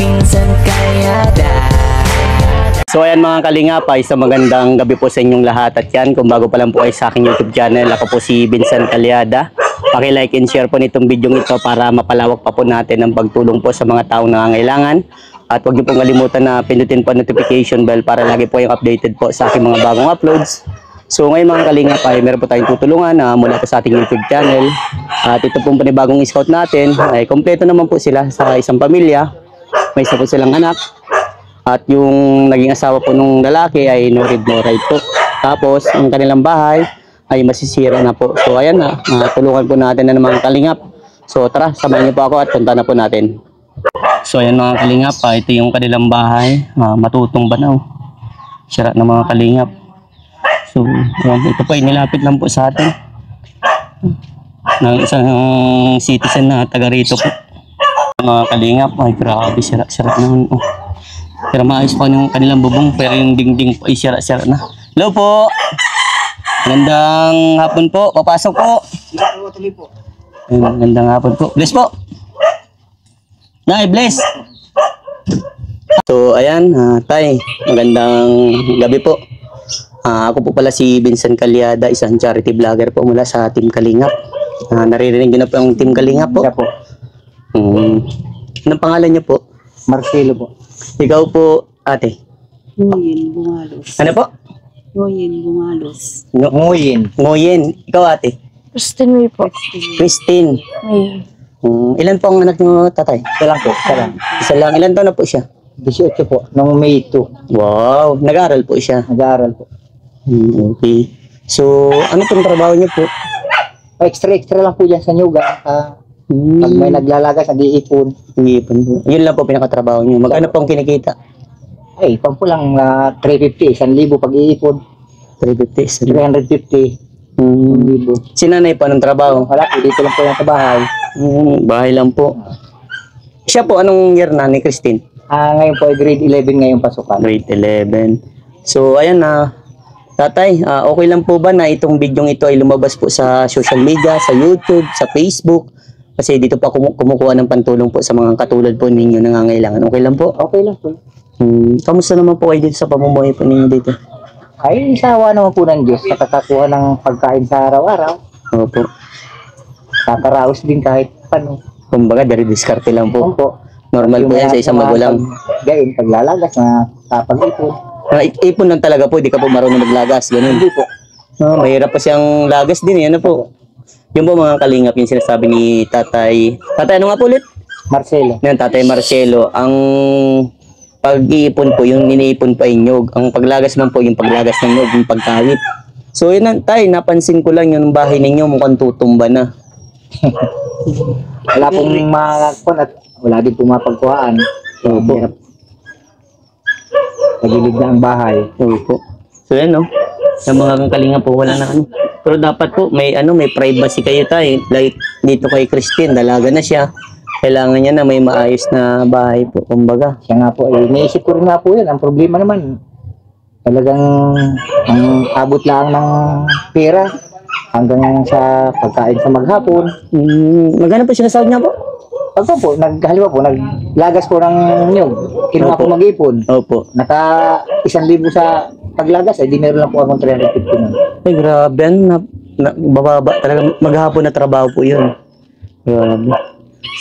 Vincent Calyada. So ayan mga kalingap, isang magandang gabi po sa inyong lahat. At yan, kung bago pa lang po kayo sa aking YouTube channel, ako po si Vincent Calyada. Paki-like and share po nitong video ito para mapalawak pa po natin ang pagtulong po sa mga taong nangangailangan. At huwag niyo pong kalimutan na pindutin po notification bell para lagi po yung updated po sa aking mga bagong uploads. So ngayon mga kalingap ay meron po tayong tutulungan mula po sa ating YouTube channel. At ito pong panibagong scout natin ay kompleto naman po sila sa isang pamilya. May isa po silang anak. At yung naging asawa po nung lalaki ay no read no write po. Tapos ang kanilang bahay ay masisira na po. So ayan na, tulungan po natin na ng mga kalingap. So tara, samahan niyo po ako at punta na po natin. So ayan mga kalingap, ito yung kanilang bahay. Matutong banaw. Sira ng mga kalingap. So ayan, ito po ay nilapit lang po sa atin. Ng isang citizen na taga rito po. Mga kalingap, ay grabe, sira-sira naman. Pero maayos pa yung kanilang bubong, pero yung dingding po ay sira-sira na. Hello po! Magandang hapon po, papasok po. Ayun, magandang hapon po. Bless po! Nay, bless! So, ayan, tay, magandang gabi po. Ako po pala si Vincent Calyada, isang charity vlogger po mula sa Team Kalingap. Naririnig niyo na po yung Team Kalingap po? Siya po. Anong pangalan niyo po? Marcelo po. Ikaw po, ate. Nguyen Bungalos. Ano po? Nguyen Bungalos. Nguyen. Nguyen. Ikaw, ate. Christine May po. Christine. May. Ilan po ang anak niyo, tatay? Isa lang po. Isa lang. Isa lang. Ilan taon na po siya? 18 po. Noong May 2. Wow. Nag-aaral po siya. Nag-aaral po. Okay. So, ano pong trabaho niyo po? Extra lang po dyan sa Nyuga. Pag may naglalagas, nag-iipon. Nag-iipon po. Yun lang po pinakatrabaho niyo. Magkano pong kinikita? Ay, pampo lang na 350. 1,000 pag-iipon. 350. 350. 1,000. Si nanay po, anong trabaho? Wala po. Dito lang po yan sa bahay. Bahay lang po. Siya po, anong year na ni Christine? Ngayon po ay grade 11 ngayong pasukan. Grade 11. So, ayan na. Tatay, okay lang po ba na itong video ito ay lumabas po sa social media, sa YouTube, sa Facebook? Kasi dito pa kumukuha ng pantulong po sa mga katulad po ninyo nangangailangan. Okay lang po? Okay lang po. Kamusta naman po kayo dito sa pamumuhay po ninyo dito? Ay, isawa naman po ng Diyos sa kakakuha ng pagkain sa araw-araw. Opo. Kakaraos din kahit paano. Kumbaga, dari diskarte lang po. Opo. Normal po yan sa isang magulang. Gayon, paglalagas na kapag-ipon. Ipon lang talaga po, di ka po marunong maglagas. Ganun. Hindi po. Mahirap pa siyang lagas din. Ano po? Yung po mga kalingap, yung sinasabi ni tatay. Tatay, ano nga po ulit? Marcelo. Yan, tatay Marcelo. Ang pag-iipon po, yung iniipon pa yung nyog. Ang paglagas man po, yung paglagas ng nyog, yung pagkawit. So yun, tay, napansin ko lang yung bahay ninyo mukhang tutumba na. Wala pong makakapon at wala din pumapagkuhaan. So, hirap. Nagilid na ang bahay. Opo. So yan, no? Yung mga kalingap po, wala na ano. Pero dapat po, may privacy kayo tayo. Like dito kay Christine, dalaga na siya. Kailangan niya na may maayos na bahay po, kumbaga. Siya nga po, naisip ko rin nga po yan. Ang problema naman, talagang ang abot lang ng pera hanggang sa pagkain sa maghapon. Magkano po sinasahod niya po? Pagka po, halimbawa po, naglagas po ng nyog. Kinuha ko mag-ipon. Opo. Naka 1,000 sa paglagas, ay di meron lang po akong 350 nun. Ay, grabe. Bababa. Talaga maghapon na trabaho po yun. Grabe.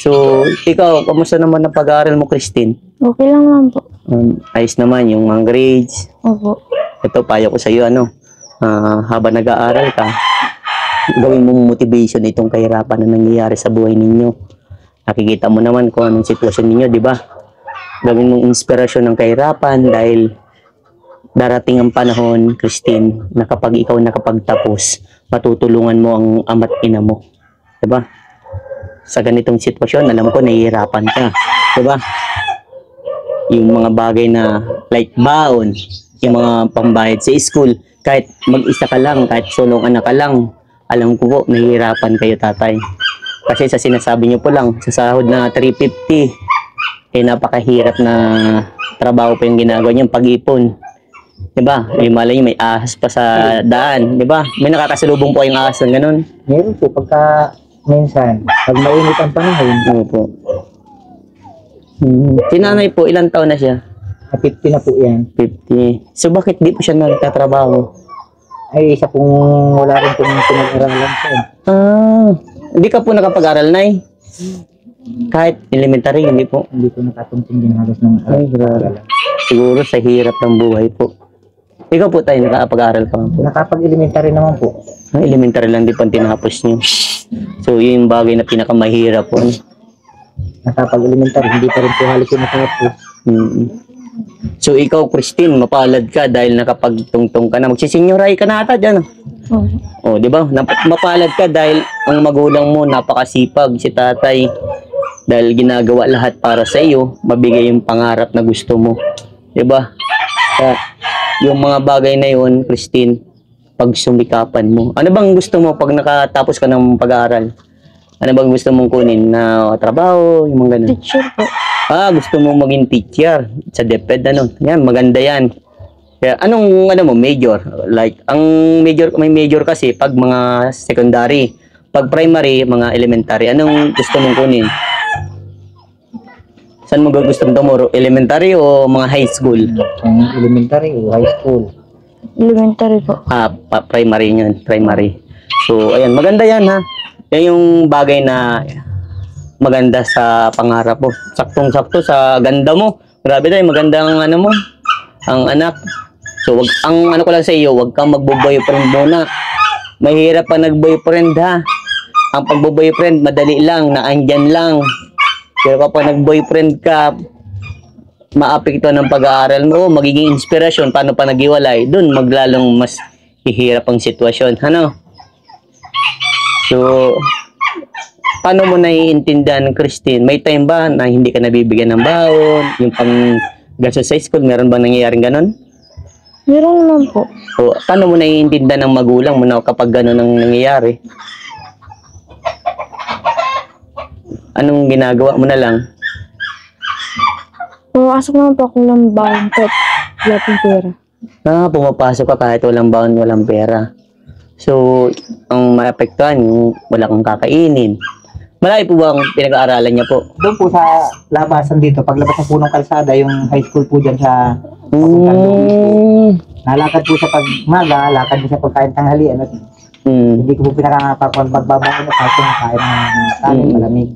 So, ikaw, kamusta naman ang pag-aaral mo, Christine? Okay lang naman po. Ayos naman, yung mga grades. Opo. Ito, payo ko sa iyo, habang nag-aaral ka, gawin mong motivation itong kahirapan na nangyayari sa buhay ninyo. Nakikita mo naman kung anong sitwasyon ninyo, di ba? Gawin mong inspirasyon ng kahirapan dahil darating ang panahon, Christine, na kapag ikaw nakapagtapos, matutulungan mo ang ama't ina mo. Di ba? Sa ganitong sitwasyon, alam ko, nahihirapan ka. Di ba? Yung mga bagay na like baon, yung mga pambayad sa school, kahit mag-isa ka lang, kahit solong anak ka lang, alam ko po, nahihirapan kayo, tatay. Kasi sa sinasabi niyo po lang, sa sahod na 350, napakahirap na trabaho pa yung ginagawa niyo, pag-ipon. Diba? May malay niyo, may ahas pa sa daan. Diba? May nakakasalubong po yung ahas ng ganun. Meron po, pagka minsan, pag mainit ang panahon, Opo. Si nanay po, ilang taon na siya? 50 na po yan. 50. So bakit di po siya nagtatrabaho? Ay, isa pong wala rin pong pinag-aralan po. Hindi ka po nakapag-aral, Nay? Kahit elementary, hindi po. Hindi ko nakatungting din halos ng Ay, grabe. Siguro sa hirap ng buhay po. Ikaw po tayo, nakapag-aral pa nga po. Nakapag-elementary naman po. Elementary lang, di pa tinapos niyo. So, yun yung bagay na pinakamahirap po. Nakapag-elementary, hindi pa rin po halos yung natapos. So, ikaw, Christine, mapalad ka dahil nakapagtungtong ka na. Magsisenyoray ka na ata dyan. Oh, di ba? Mapalad ka dahil ang magulang mo napakasipag, si tatay. Dahil ginagawa lahat para sa iyo, mabigay yung pangarap na gusto mo. Di ba? Kaya, yung mga bagay na yun, Christine, pag sumikapan mo. Ano bang gusto mo pag nakatapos ka ng pag-aaral? Ano bang gusto mong kunin na trabaho, yung mga ganun? Teacher po. Gusto mong maging teacher sa DepEd, ano? Yan, maganda yan. Kaya, anong, mo, major? Like, ang major, may major kasi pag mga secondary. Pag primary, mga elementary. Anong gusto mong kunin? Saan mo gusto mong tumuro? Elementary o mga high school? Ang elementary o high school. Elementary po. Primary yun, primary. So, ayan, maganda yan, ha? Yan yung bagay na maganda sa pangarap mo. Saktong-sakto sa ganda mo. Grabe tayo, maganda ang ano mo, ang anak. So, ang ano ko lang sa iyo, wag kang magbo-boyfriend muna. Mahirap pa nag-boyfriend, ha? Ang pagbo-boyfriend, madali lang, naandyan lang. Pero kapag nag-boyfriend ka, maapekto ng pag-aaral mo, magiging inspirasyon, paano pa nag-iwalay, dun maglalong mas hihirap ang sitwasyon. Ano? So, paano mo naiintindihan, Christine? May time ba na hindi ka nabibigyan ng baon? Yung pang gastos sa school, meron bang nangyayaring ganon? Meron naman po. O, paano mo naiintindihan ng magulang mo na kapag ganon ang nangyayari? Anong ginagawa mo na lang? Pumasok naman po ako ng baon po. Wala pong pera. Pumapasok ka kahit walang baon, walang pera. So, ang maapektuhan, yung wala kang kakainin. Malayo po ba ang pinag-aaralan niya po? Doon po sa labasan dito, paglabas ng punong kalsada, yung high school po dyan sa nalakad po sa pagmaga, lakad po sa pagkain tanghalian. Hindi ko po pinakakapakuan pagbabaon at kahit kumakain ng kanin, malamig.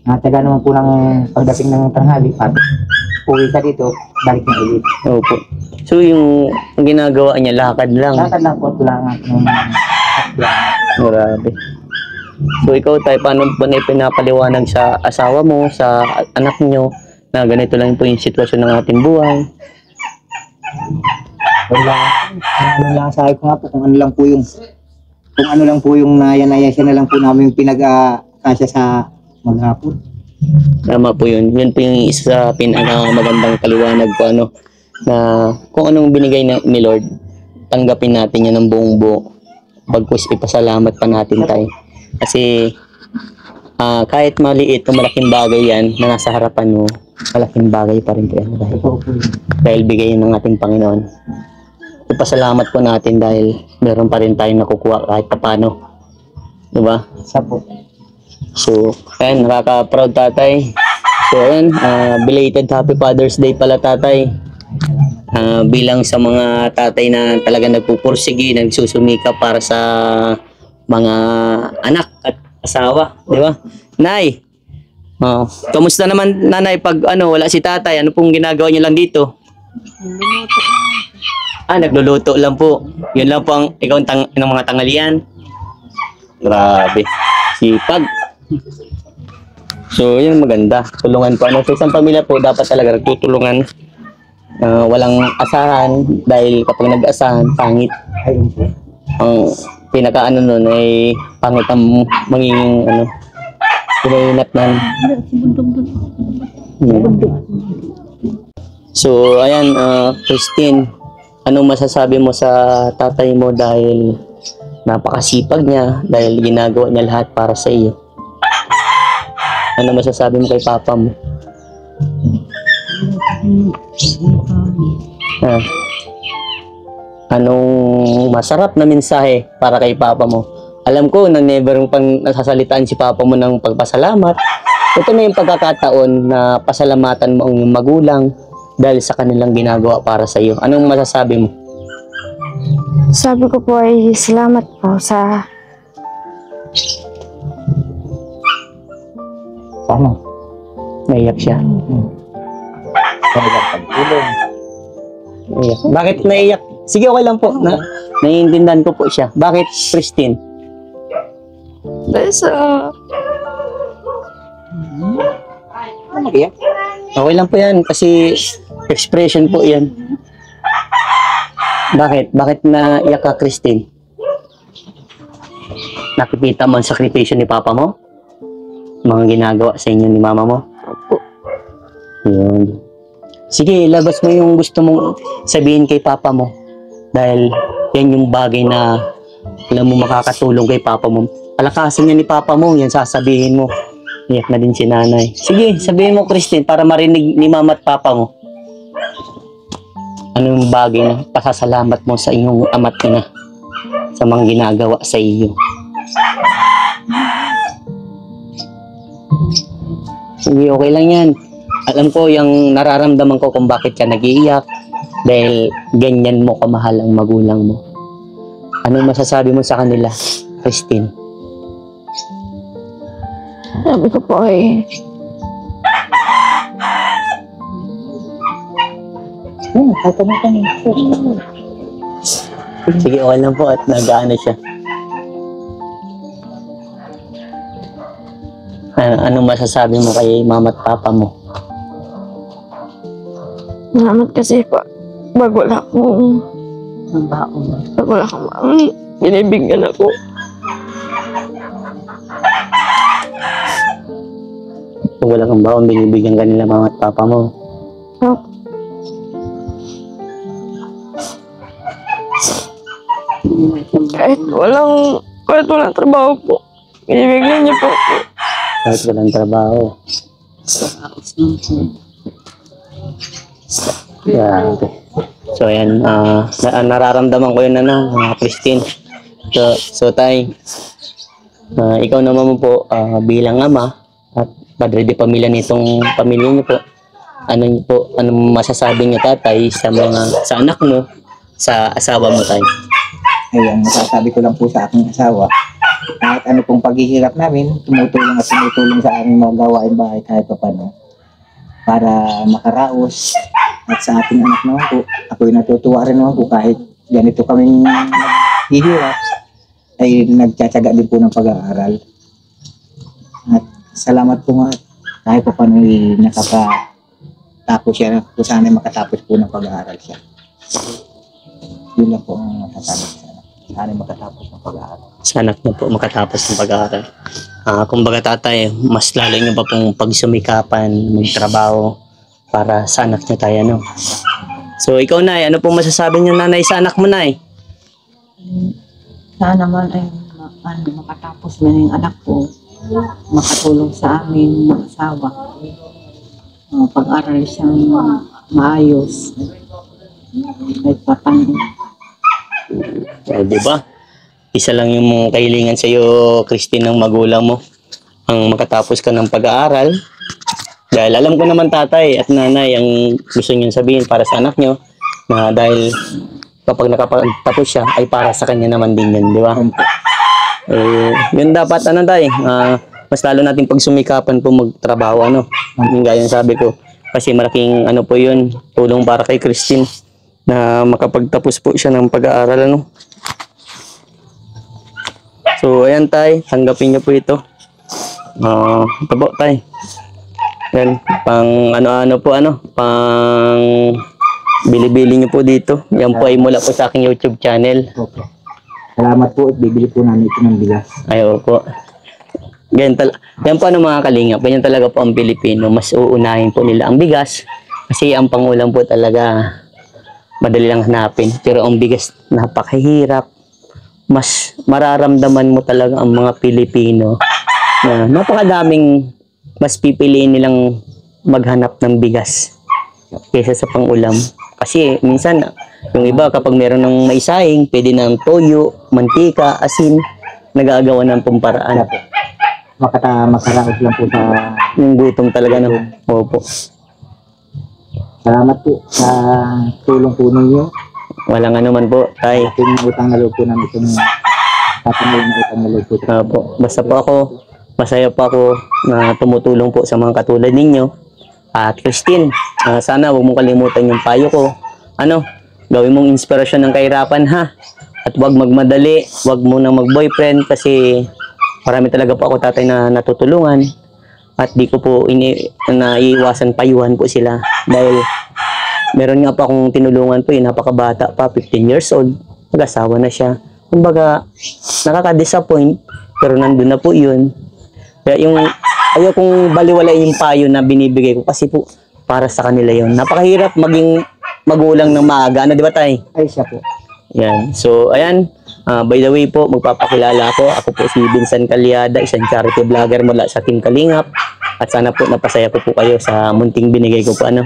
Nataga naman po ng pagdating ng tanghali, pag uwi ka dito, balik na ulit. Opo. So, yung ginagawa niya, lakad lang. Lakad lang po, tulangan ng Grabe. So, ikaw tayo, paano ba na pinapaliwanag sa asawa mo, sa anak nyo, na ganito lang po yung sitwasyon ng ating buhay? Wala. Ano lang sabi ko nga po, kung ano lang po yung naya-naya siya na lang po namin yung pinag-kasya sa maghapon. Tama po yun. Yun po yung isa sa magandang paliwanag ko, ano, na kung anong binigay ni Lord, tanggapin natin yan ng buong buo. Bagkus ipasalamat pa natin tayo. Kasi kahit maliit o malaking bagay yan na nasa harapan mo, malaking bagay pa rin po yan. Dahil bigay ng ating Panginoon. Ipasalamat po natin dahil meron pa rin tayong nakukuha kahit paano. Diba? Isa po. So, ayan, nakaka-proud tatay. So, ayan, belated Happy Father's Day pala tatay. Bilang sa mga tatay na talaga nagpupursige, nagsusumika para sa mga anak at asawa, di ba? Nay, kamusta naman nanay pag wala si tatay? Ano pong ginagawa niyo lang dito? Nagluluto lang po. Yun lang po ang ikaw ng mga tanghalian. Grabe. Sipag. So, yun maganda. Tulungan po. Sa isang pamilya po, dapat talaga nagtutulungan. Walang asahan dahil kapag nag-asahan, pangit. Ayun po. Ang pinaka nun ay pangit ang magiging pinahinatnan. So, ayan, Christine, anong masasabi mo sa tatay mo dahil napakasipag niya, dahil ginagawa niya lahat para sa iyo? Ano masasabi mo kay papa mo? Anong masarap na mensahe para kay papa mo? Alam ko na never pang nasasalitaan si papa mo ng pagpasalamat, ito na yung pagkakataon na pasalamatan mo ang iyong magulang dahil sa kanilang ginagawa para sa iyo. Anong masasabi mo? Sabi ko po ay salamat po sa Sana. Naiyak siya. Talagang pagtulong. Naiyak. Bakit naiyak? Sige, okay lang po. Naiintindihan ko po siya. Bakit, Christine? dahil sa Mag-iyak. Okay lang po yan kasi expression po yan. Bakit? Bakit naiyak ka, Christine? Nakikita mo ang sakripisyo ni Papa mo? Mga ginagawa sa inyo ni Mama mo? Yun. Sige, labas mo yung gusto mong sabihin kay Papa mo. Dahil yan yung bagay na alam mo makakatulong kay Papa mo. Palakasin niya ni Papa mo, yan sasabihin mo. Iyak na din si nanay. Sige, sabihin mo, Christine, para marinig ni Mama at Papa mo. Anong bagay na pasasalamat mo sa inyong ama't ina sa mga ginagawa sa iyo? Sige, okay lang yan. Alam ko yung nararamdaman ko kung bakit ka nag-iiyak dahil ganyan mo kamahal ang magulang mo. Anong masasabi mo sa kanila, Christine? sabi ko po ay Kahit ano ka niya. Sige, okay lang po at nag-ano siya. Anong masasabi mo kay Mama at Papa mo? salamat kasi po pag wala akong Ang baon. pag wala akong binibigyan ako. Kung wala kang baon, binibigyan ka nila Mama at Papa mo. Kahit walang trabaho po, binibigyan niyo po ako. Kahit walang trabaho. Kaos lang po. Grabe. So, ayan. Nararamdaman ko yun, Christine. So tay, ikaw naman po bilang ama at padre de pamilya nitong pamilya niyo po. Anong masasabi niyo, tatay, sa anak mo, sa asawa mo, tay? Ayun, masasabi ko lang po sa aking asawa. Kahit ano pong paghihirap namin, tumutulong sa aming mga gawain bahay kahit pa paano. Para makaraos. At sa ating anak naman po, ako'y natutuwa rin naman po kahit ganito kaming naghihirap, ay nagtsatsaga din po ng pag-aaral. At salamat po nga kahit pa paano nakapatapos siya, kung sana'y makatapos po ng pag-aaral siya. Yun lang po ang masasabi sa anak. Sana'y makatapos ng pag-aaral. Sa anak mo po makatapos ng pag-aaral. Kumbaga, tatay, mas lalo niyo pa pong pagsumikapan, magtrabaho para sa anak niyo, tayo, no? So, ikaw, Nay, ano pong masasabi niyo, nanay, sa anak mo, Nay? Sana naman ay makatapos na yung anak ko. Makatulong sa amin, mga asawa. Pag-aral siyang maayos. Kahit paano. Di ba? Isa lang yung mga kahilingan sa iyo, Christine, ng magulang mo. Ang makatapos ka ng pag-aaral. Dahil alam ko naman, tatay at nanay, ang gusto niyo sabihin para sa anak niyo, na dahil kapag nakapagtapos siya, ay para sa kanya naman din yan, di ba? Yun dapat, tay, mas lalo natin pagsumikapan po magtrabaho, yung gaya ng sabi ko. Kasi malaking po yun, tulong para kay Christine, na makapagtapos po siya ng pag-aaral, So, ayan, tay, tanggapin niyo po ito. Ito po, tay. Yan, pang pang bili-bili niyo po dito. Yan po ay mula po sa aking YouTube channel. Okay. Salamat po at bibili po namin ito ng bigas. Ayo po. Yan po mga kalingap. Ganyan talaga po ang Pilipino. Mas uunahin po nila ang bigas. Kasi ang pangulam po talaga madali lang hanapin. Pero ang bigas napakahirap. Mas mararamdaman mo talaga ang mga Pilipino na napakadaming mas pipiliin nilang maghanap ng bigas kaysa sa pangulam. Kasi minsan, yung iba kapag meron ng maisaing, pwede ng toyo, mantika, asin, nagagawa ng pamparaan. makaraos lang po sa Yung gutom talaga, no? Opo. salamat po sa tulong po ninyo. Walang ano man po, tay. Yung utang na loob po namin itong tatanggol na utang na loob po. Opo. Basta po ako, masaya po ako na tumutulong po sa mga katulad ninyo. At Christine, sana huwag mong kalimutan yung payo ko. Ano, gawin mong inspirasyon ng kahirapan, ha? At huwag magmadali, huwag mo nang mag-boyfriend kasi marami talaga po ako tatay na natutulungan. At di ko po naiiwasan payuhan po sila. Dahil meron nga pa akong tinulungan po, napakabata pa, 15 years old. Nag-asawa na siya. Kumbaga, nakaka-disappoint, pero nandun na po yun. Kaya yung, ayaw kong baliwalain yung payo na binibigay ko kasi po, para sa kanila yun. Napakahirap maging magulang ng maaga. Ano, di ba, tay? Ay, siya po. Yan. So, ayan. By the way po, magpapakilala ako. Ako po si Vincent Calyada, isang charity vlogger mula sa Team Kalingap. At sana po napasaya ko po kayo sa munting binigay ko po. Ano?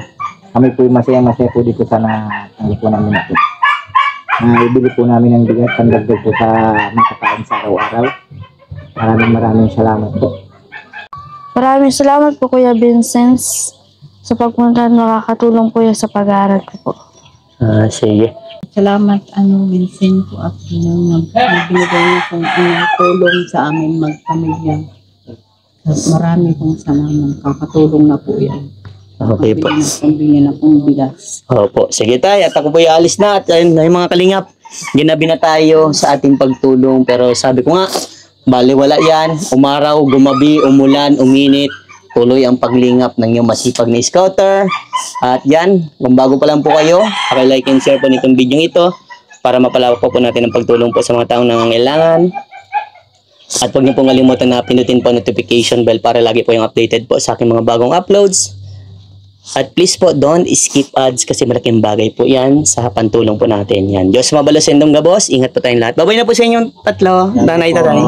Kami po masaya-masaya po dito sa natanggap po namin ito. Ibili po namin ang bigat, pandagdag po sa makakain sa araw-araw. Maraming salamat po. Maraming salamat po Kuya Vincent sa pagpunta, makakatulong po yan sa pag-aaral ko po. Sige. Salamat, Vincent po at nagbinigay niyo pong tulong sa amin magpamilya. Marami pong salamat. Kakatulong na po yan. Okay po. Pambili na pong bigas. Opo. Sige tayo. At ako po alis na. At ayun, yung mga kalingap, ginabi na tayo sa ating pagtulong. Pero sabi ko nga, baliwala yan. Umaraw, gumabi, umulan, uminit. Tuloy ang paglingap ng iyong masipag na scouter. At yan, kung bago pa lang po kayo, like and share po nitong video ito para mapalawak po natin ang pagtulong po sa mga taong nangangailangan. At huwag niyo pong kalimutan na pinutin po notification bell para lagi po yung updated po sa aking mga bagong uploads. At please po, don't skip ads kasi malaking bagay po yan sa pantulong po natin. Yan. Diyos mabalos sendong gabos. Ingat po tayong lahat. Babay na po sa inyong tatlo. Nanay, tatay.